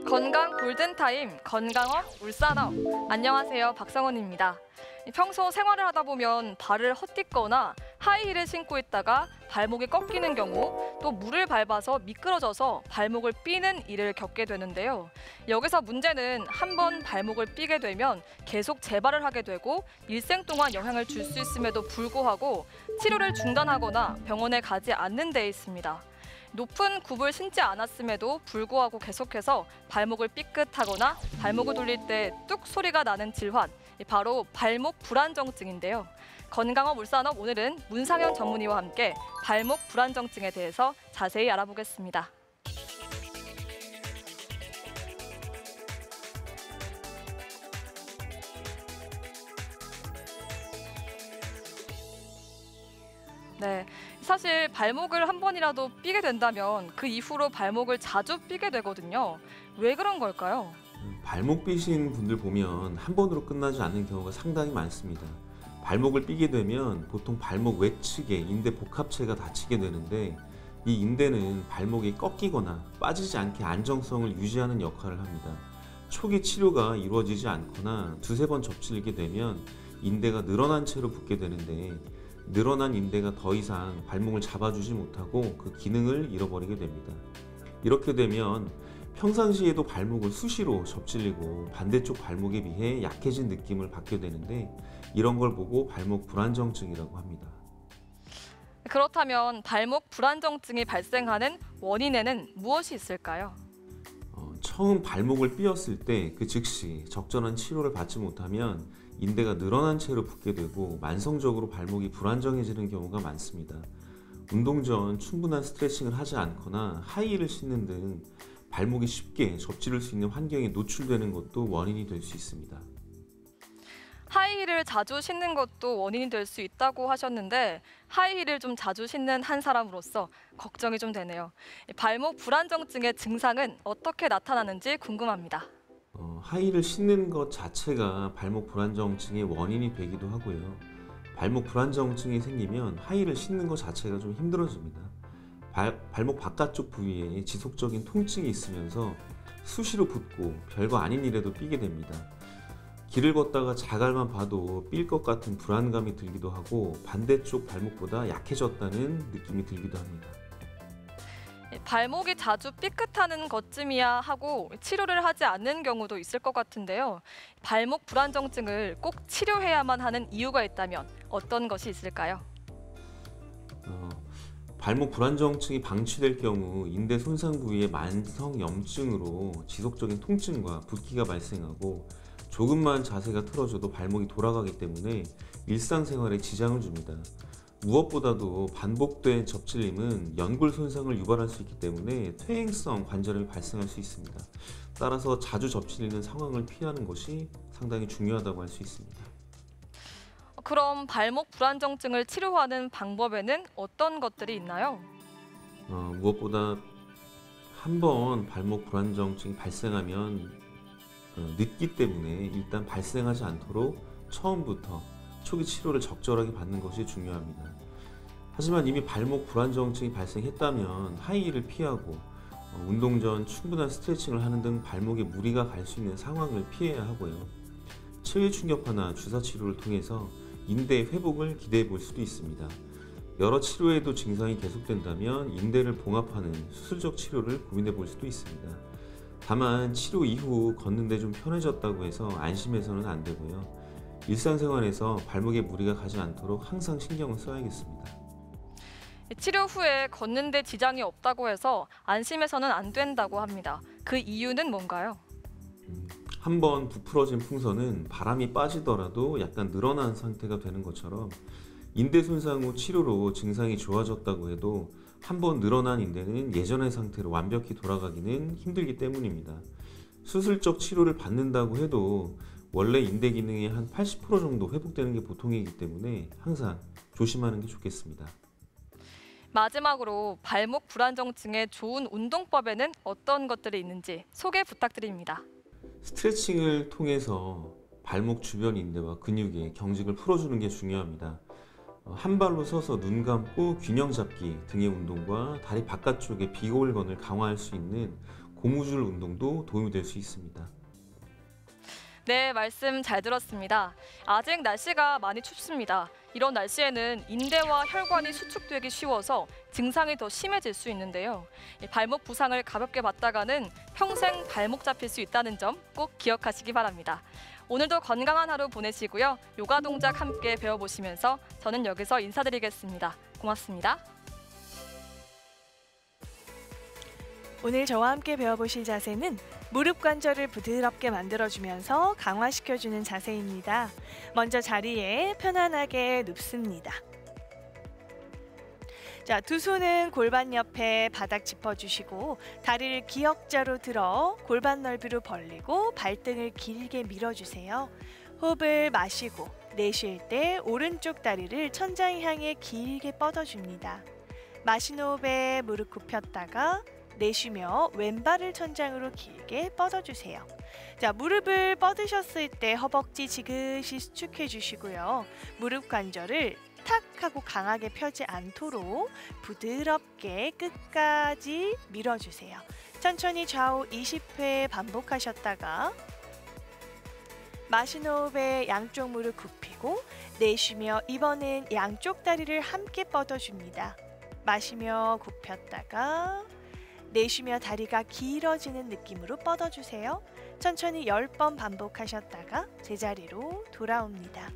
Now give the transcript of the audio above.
건강 골든타임 건강업 울산업. 안녕하세요, 박성원입니다. 평소 생활을 하다 보면 발을 헛디거나 하이힐을 신고 있다가 발목이 꺾이는 경우, 또 물을 밟아서 미끄러져서 발목을 삐는 일을 겪게 되는데요. 여기서 문제는 한 번 발목을 삐게 되면 계속 재발을 하게 되고 일생 동안 영향을 줄 수 있음에도 불구하고 치료를 중단하거나 병원에 가지 않는 데 있습니다. 높은 굽을 신지 않았음에도 불구하고 계속해서 발목을 삐끗하거나 발목을 돌릴 때 뚝 소리가 나는 질환, 바로 발목 불안정증인데요. 건강업 울산업, 오늘은 문상현 전문의와 함께 발목 불안정증에 대해서 자세히 알아보겠습니다. 네, 사실 발목을 한 번이라도 삐게 된다면 그 이후로 발목을 자주 삐게 되거든요. 왜 그런 걸까요? 발목 삐신 분들 보면 한 번으로 끝나지 않는 경우가 상당히 많습니다. 발목을 삐게 되면 보통 발목 외측에 인대 복합체가 다치게 되는데, 이 인대는 발목이 꺾이거나 빠지지 않게 안정성을 유지하는 역할을 합니다. 초기 치료가 이루어지지 않거나 두세 번 접질리게 되면 인대가 늘어난 채로 붙게 되는데, 늘어난 인대가 더 이상 발목을 잡아주지 못하고 그 기능을 잃어버리게 됩니다. 이렇게 되면 평상시에도 발목을 수시로 접질리고 반대쪽 발목에 비해 약해진 느낌을 받게 되는데, 이런 걸 보고 발목 불안정증이라고 합니다. 그렇다면 발목 불안정증이 발생하는 원인에는 무엇이 있을까요? 처음 발목을 삐었을 때 그 즉시 적절한 치료를 받지 못하면 인대가 늘어난 채로 붙게 되고 만성적으로 발목이 불안정해지는 경우가 많습니다. 운동 전 충분한 스트레칭을 하지 않거나 하이힐을 신는 등 발목이 쉽게 접질릴 수 있는 환경에 노출되는 것도 원인이 될 수 있습니다. 하이힐을 자주 신는 것도 원인이 될 수 있다고 하셨는데, 하이힐을 좀 자주 신는 한 사람으로서 걱정이 좀 되네요. 발목 불안정증의 증상은 어떻게 나타나는지 궁금합니다. 하이힐을 신는 것 자체가 발목 불안정증의 원인이 되기도 하고요. 발목 불안정증이 생기면 하이힐을 신는 것 자체가 좀 힘들어집니다. 발목 바깥쪽 부위에 지속적인 통증이 있으면서 수시로 붓고 별거 아닌 일에도 삐게 됩니다. 길을 걷다가 자갈만 봐도 삘 것 같은 불안감이 들기도 하고 반대쪽 발목보다 약해졌다는 느낌이 들기도 합니다. 발목이 자주 삐끗하는 것쯤이야 하고 치료를 하지 않는 경우도 있을 것 같은데요. 발목 불안정증을 꼭 치료해야만 하는 이유가 있다면 어떤 것이 있을까요? 발목 불안정증이 방치될 경우 인대 손상 부위의 만성염증으로 지속적인 통증과 붓기가 발생하고, 조금만 자세가 틀어져도 발목이 돌아가기 때문에 일상생활에 지장을 줍니다. 무엇보다도 반복된 접질림은 연골 손상을 유발할 수 있기 때문에 퇴행성 관절염이 발생할 수 있습니다. 따라서 자주 접질리는 상황을 피하는 것이 상당히 중요하다고 할 수 있습니다. 그럼 발목 불안정증을 치료하는 방법에는 어떤 것들이 있나요? 무엇보다 한 번 발목 불안정증이 발생하면 늦기 때문에 일단 발생하지 않도록 처음부터 초기 치료를 적절하게 받는 것이 중요합니다. 하지만 이미 발목 불안정증이 발생했다면 하이힐을 피하고 운동 전 충분한 스트레칭을 하는 등 발목에 무리가 갈 수 있는 상황을 피해야 하고요. 체외 충격파나 주사 치료를 통해서 인대의 회복을 기대해 볼 수도 있습니다. 여러 치료에도 증상이 계속된다면 인대를 봉합하는 수술적 치료를 고민해 볼 수도 있습니다. 다만 치료 이후 걷는데 좀 편해졌다고 해서 안심해서는 안 되고요. 일상생활에서 발목에 무리가 가지 않도록 항상 신경을 써야겠습니다. 치료 후에 걷는데 지장이 없다고 해서 안심해서는 안 된다고 합니다. 그 이유는 뭔가요? 한번 부풀어진 풍선은 바람이 빠지더라도 약간 늘어난 상태가 되는 것처럼, 인대 손상 후 치료로 증상이 좋아졌다고 해도 한번 늘어난 인대는 예전의 상태로 완벽히 돌아가기는 힘들기 때문입니다. 수술적 치료를 받는다고 해도 원래 인대 기능의 한 80% 정도 회복되는 게 보통이기 때문에 항상 조심하는 게 좋겠습니다. 마지막으로 발목 불안정증의 좋은 운동법에는 어떤 것들이 있는지 소개 부탁드립니다. 스트레칭을 통해서 발목 주변 인대와 근육의 경직을 풀어주는 게 중요합니다. 한 발로 서서 눈 감고 균형 잡기 등의 운동과 다리 바깥쪽의 비골건을 강화할 수 있는 고무줄 운동도 도움이 될 수 있습니다. 네, 말씀 잘 들었습니다. 아직 날씨가 많이 춥습니다. 이런 날씨에는 인대와 혈관이 수축되기 쉬워서 증상이 더 심해질 수 있는데요. 이 발목 부상을 가볍게 받다가는 평생 발목 잡힐 수 있다는 점 꼭 기억하시기 바랍니다. 오늘도 건강한 하루 보내시고요. 요가 동작 함께 배워보시면서 저는 여기서 인사드리겠습니다. 고맙습니다. 오늘 저와 함께 배워보실 자세는 무릎 관절을 부드럽게 만들어주면서 강화시켜주는 자세입니다. 먼저 자리에 편안하게 눕습니다. 자, 두 손은 골반 옆에 바닥 짚어주시고 다리를 기역자로 들어 골반 넓이로 벌리고 발등을 길게 밀어주세요. 호흡을 마시고 내쉴 때 오른쪽 다리를 천장 향해 길게 뻗어줍니다. 마신 호흡에 무릎 굽혔다가 내쉬며 왼발을 천장으로 길게 뻗어주세요. 자, 무릎을 뻗으셨을 때 허벅지 지그시 수축해 주시고요. 무릎 관절을 탁 하고 강하게 펴지 않도록 부드럽게 끝까지 밀어주세요. 천천히 좌우 20회 반복하셨다가 마신 호흡에 양쪽 무릎 굽히고 내쉬며 이번엔 양쪽 다리를 함께 뻗어줍니다. 마시며 굽혔다가 내쉬며 다리가 길어지는 느낌으로 뻗어주세요. 천천히 10번 반복하셨다가 제자리로 돌아옵니다.